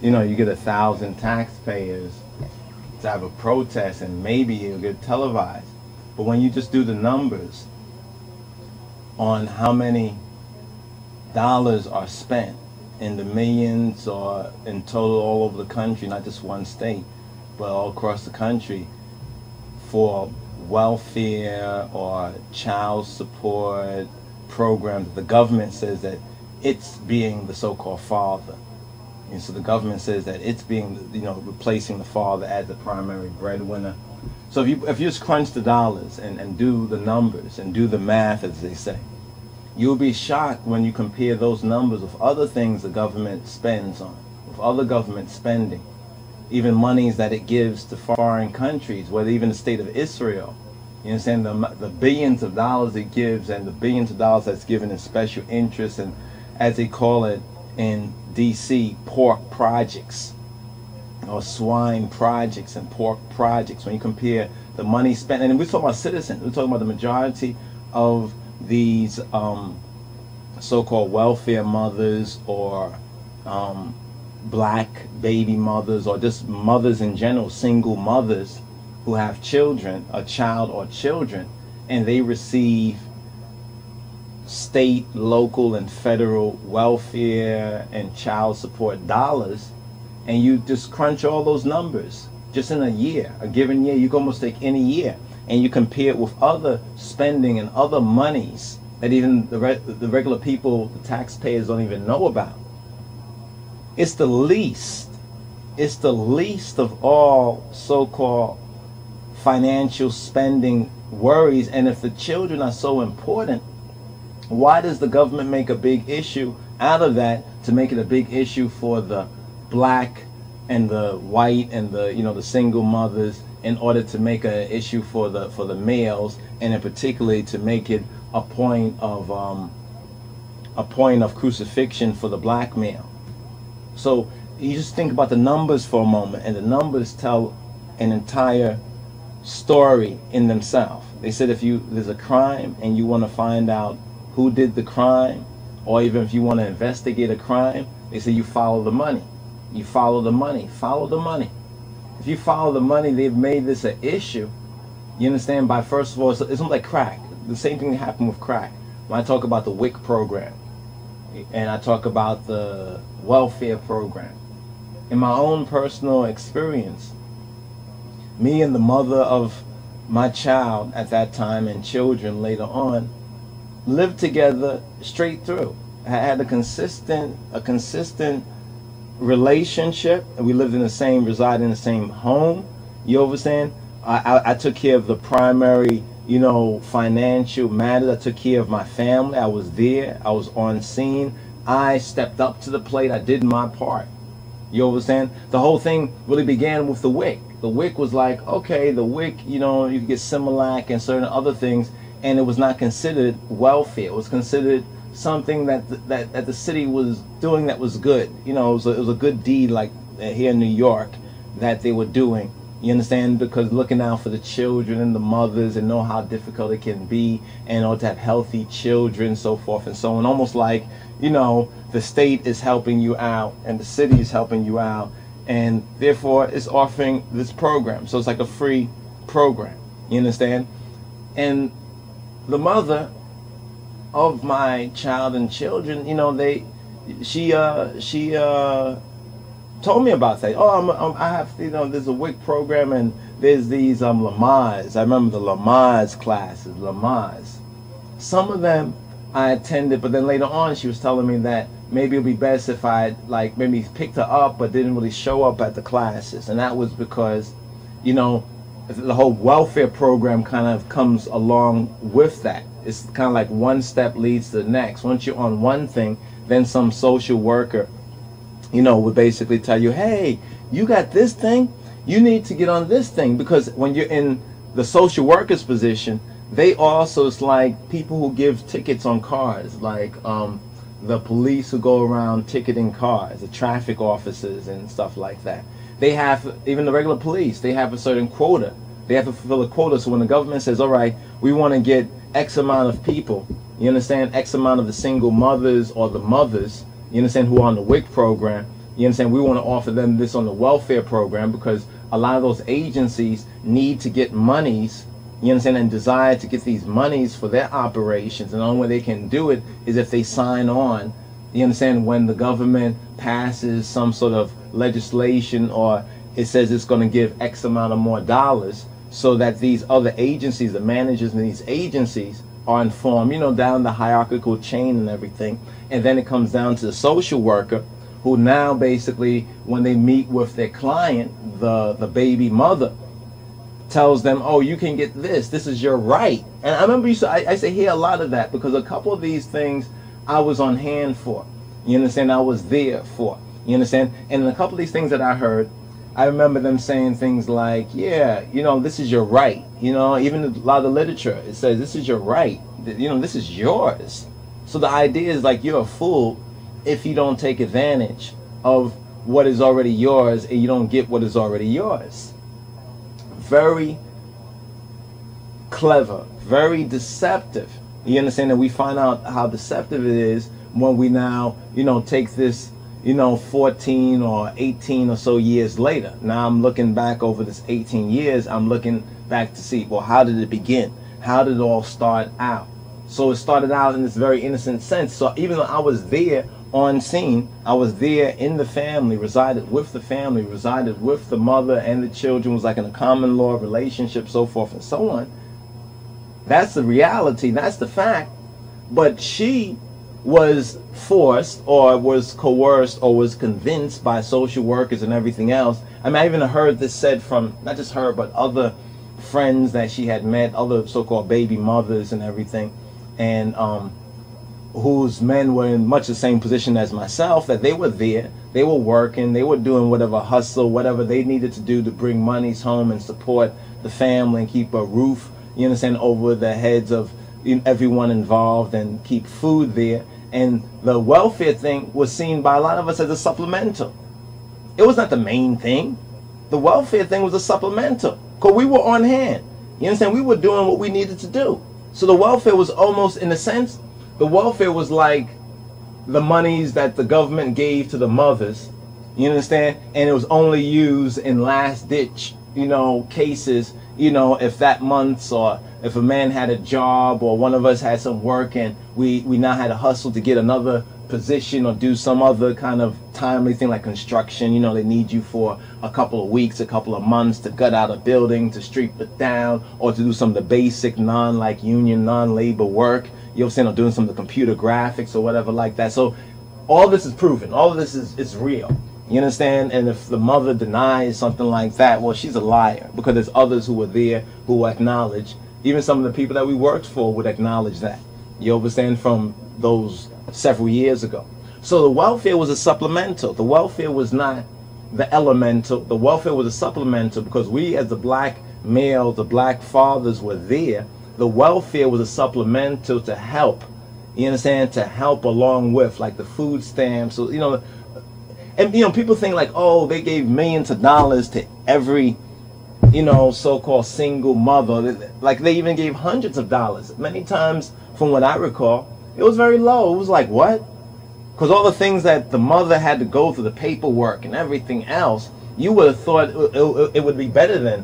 you know, you get 1,000 taxpayers to have a protest and maybe it'll get televised. But when you just do the numbers on how many dollars are spent in the millions or in total all over the country, not just one state, but all across the country, for welfare or child support programs, the government says that it's being the so-called father. And so the government says that it's being, you know, replacing the father as the primary breadwinner. So if you just crunch the dollars and do the numbers and do the math, as they say, you'll be shocked when you compare those numbers with other things the government spends on, with other government spending, even monies that it gives to foreign countries, whether even the state of Israel. You understand the billions of dollars it gives and the billions of dollars that's given in special interest and, as they call it in DC, pork projects or swine projects and pork projects. When you compare the money spent, and we're talking about citizens, we're talking about the majority of these so-called welfare mothers or black baby mothers or just mothers in general, single mothers who have children, a child or children, and they receive state, local, and federal welfare and child support dollars, and you just crunch all those numbers just in a year, a given year. You can almost take any year and you compare it with other spending and other monies that even the regular people, the taxpayers, don't even know about. It's the least of all so-called financial spending worries. And if the children are so important, why does the government make a big issue out of that to make it a big issue for the black and the white and the, you know, the single mothers, in order to make an issue for the males, and in particularly to make it a point of crucifixion for the black male? So you just think about the numbers for a moment, and the numbers tell an entire story in themselves. They said if there's a crime and you want to find out who did the crime, or even if you want to investigate a crime, they say you follow the money. You follow the money. Follow the money. If you follow the money, they've made this an issue. You understand? By first of all, it's almost like crack. The same thing happened with crack. When I talk about the WIC program, and I talk about the welfare program, in my own personal experience, me and the mother of my child at that time and children later on lived together straight through. I had a consistent relationship, and we resided in the same home. You understand? I took care of the primary, you know, financial matters. I took care of my family. I was there. I was on scene. I stepped up to the plate. I did my part. You understand? The whole thing really began with the WIC. The WIC was like, okay, the WIC, you know, you could get Similac and certain other things, and it was not considered welfare. It was considered something that the city was doing that was good. You know, it was a good deed, like here in New York, that they were doing. You understand? Because looking out for the children and the mothers, and know how difficult it can be, and to have healthy children, so forth and so on. Almost like, you know, the state is helping you out and the city is helping you out, and therefore it's offering this program. So it's like a free program. You understand? And the mother of my child and children, you know, she told me about that. Oh, I have, you know, there's a WIC program, and there's these Lamaze. I remember the Lamaze classes, Lamaze. Some of them I attended, but then later on she was telling me that maybe it would be best if I like maybe picked her up but didn't really show up at the classes. And that was because, you know, the whole welfare program kind of comes along with that. It's kind of like one step leads to the next. Once you're on one thing, then some social worker, you know, would basically tell you, hey, you got this thing, you need to get on this thing. Because when you're in the social worker's position, they also, it's like people who give tickets on cars, like the police who go around ticketing cars, the traffic officers and stuff like that. They have, even the regular police, they have a certain quota. They have to fulfill a quota. So when the government says, all right, we want to get X amount of people, you understand, X amount of the single mothers or the mothers, you understand, who are on the WIC program, You understand? We want to offer them this on the welfare program because a lot of those agencies need to get monies, you understand, and desire to get these monies for their operations. And the only way they can do it is if they sign on, you understand, when the government passes some sort of legislation or it says it's going to give X amount of more dollars, so that these other agencies, the managers in these agencies, are informed, you know, down the hierarchical chain and everything. And then it comes down to the social worker, who now basically, when they meet with their client, the baby mother, tells them, oh, you can get this is your right. And I remember I used to hear a lot of that, because a couple of these things I was on hand for, you understand, I was there for, you understand. And a couple of these things that I heard, I remember them saying things like, yeah, you know, this is your right. You know, even a lot of the literature, it says this is your right. You know, this is yours. So the idea is like, you're a fool if you don't take advantage of what is already yours and you don't get what is already yours. Very clever, very deceptive. You understand that we find out how deceptive it is when we now, you know, take this, you know, 14 or 18 or so years later. Now I'm looking back over this 18 years, I'm looking back to see, well, how did it begin? How did it all start out? So it started out in this very innocent sense. So even though I was there on scene, I was there in the family, resided with the mother and the children, was like in a common law relationship, so forth and so on. That's the reality, that's the fact. But she was forced or was coerced or was convinced by social workers and everything else. I mean, I even heard this said from, not just her, but other friends that she had met, other so-called baby mothers and everything, and whose men were in much the same position as myself, that they were there, they were working, they were doing whatever hustle, whatever they needed to do to bring monies home and support the family and keep a roof, you understand, over the heads of everyone involved and keep food there. And the welfare thing was seen by a lot of us as a supplemental. It was not the main thing. The welfare thing was a supplemental, because we were on hand. You understand? We were doing what we needed to do. So the welfare was almost, in a sense, the welfare was like the monies that the government gave to the mothers, you understand? And it was only used in last ditch, you know, cases, you know, if that month, or if a man had a job or one of us had some work and we now had to hustle to get another position or do some other kind of timely thing like construction, you know, they need you for a couple of weeks, a couple of months to gut out a building, to strip it down, or to do some of the basic non-like union, non-labor work, you know what I'm saying, or doing some of the computer graphics or whatever like that. So all this is proven, all of this is real. You understand? And if the mother denies something like that, well, she's a liar, because there's others who were there who will acknowledge, even some of the people that we worked for would acknowledge that. You understand, from those several years ago. So the welfare was a supplemental. The welfare was not the elemental. The welfare was a supplemental, because we as the black males, the black fathers were there. The welfare was a supplemental to help. You understand? To help along with, like, the food stamps. So, you know, and, you know, people think like, oh, they gave millions of dollars to every, you know, so-called single mother. Like, they even gave hundreds of dollars. Many times, from what I recall, it was very low. It was like, what? Because all the things that the mother had to go through, the paperwork and everything else, you would have thought it would be better than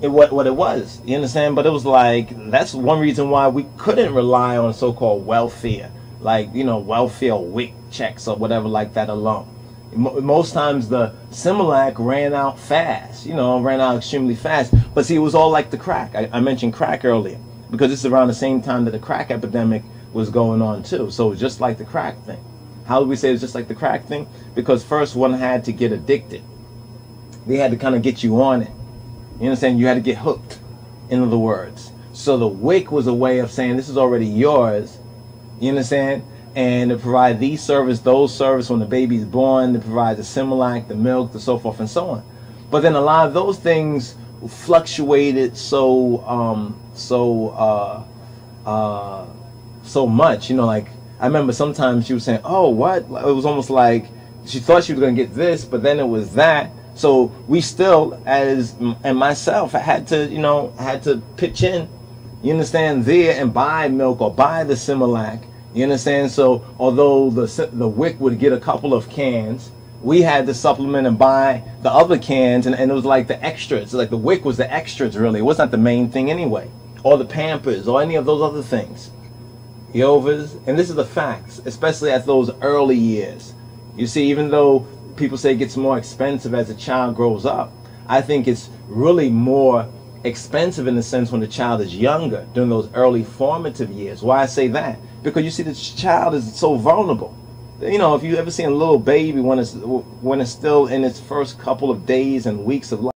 what it was. You understand? But it was like, that's one reason why we couldn't rely on so-called welfare, like, you know, welfare WIC checks or whatever like that alone. Most times the Similac ran out fast, you know, ran out extremely fast. But see, it was all like the crack. I mentioned crack earlier, because this is around the same time that the crack epidemic was going on too. So just like the crack thing. How do we say it's just like the crack thing? Because first one had to get addicted. They had to kind of get you on it. You understand? You had to get hooked, in other words. So the WIC was a way of saying, this is already yours. You understand? And to provide these service, those service when the baby's born, to provide the Similac, the milk, the so forth and so on. But then a lot of those things fluctuated so much, you know, like, I remember sometimes she was saying, oh, what? It was almost like she thought she was going to get this, but then it was that. So we still, and myself, I had to, you know, had to pitch in, you understand, there and buy milk or buy the Similac. You understand? So although the WIC would get a couple of cans, we had to supplement and buy the other cans, and it was like the extras. Like the WIC was the extras, really. It was not the main thing anyway. Or the Pampers, or any of those other things. Yovas, and this is the facts, especially at those early years. You see, even though people say it gets more expensive as a child grows up, I think it's really more expensive in the sense when the child is younger, during those early formative years. Why I say that? Because you see, the child is so vulnerable. You know, if you ever seen a little baby when it's still in its first couple of days and weeks of life,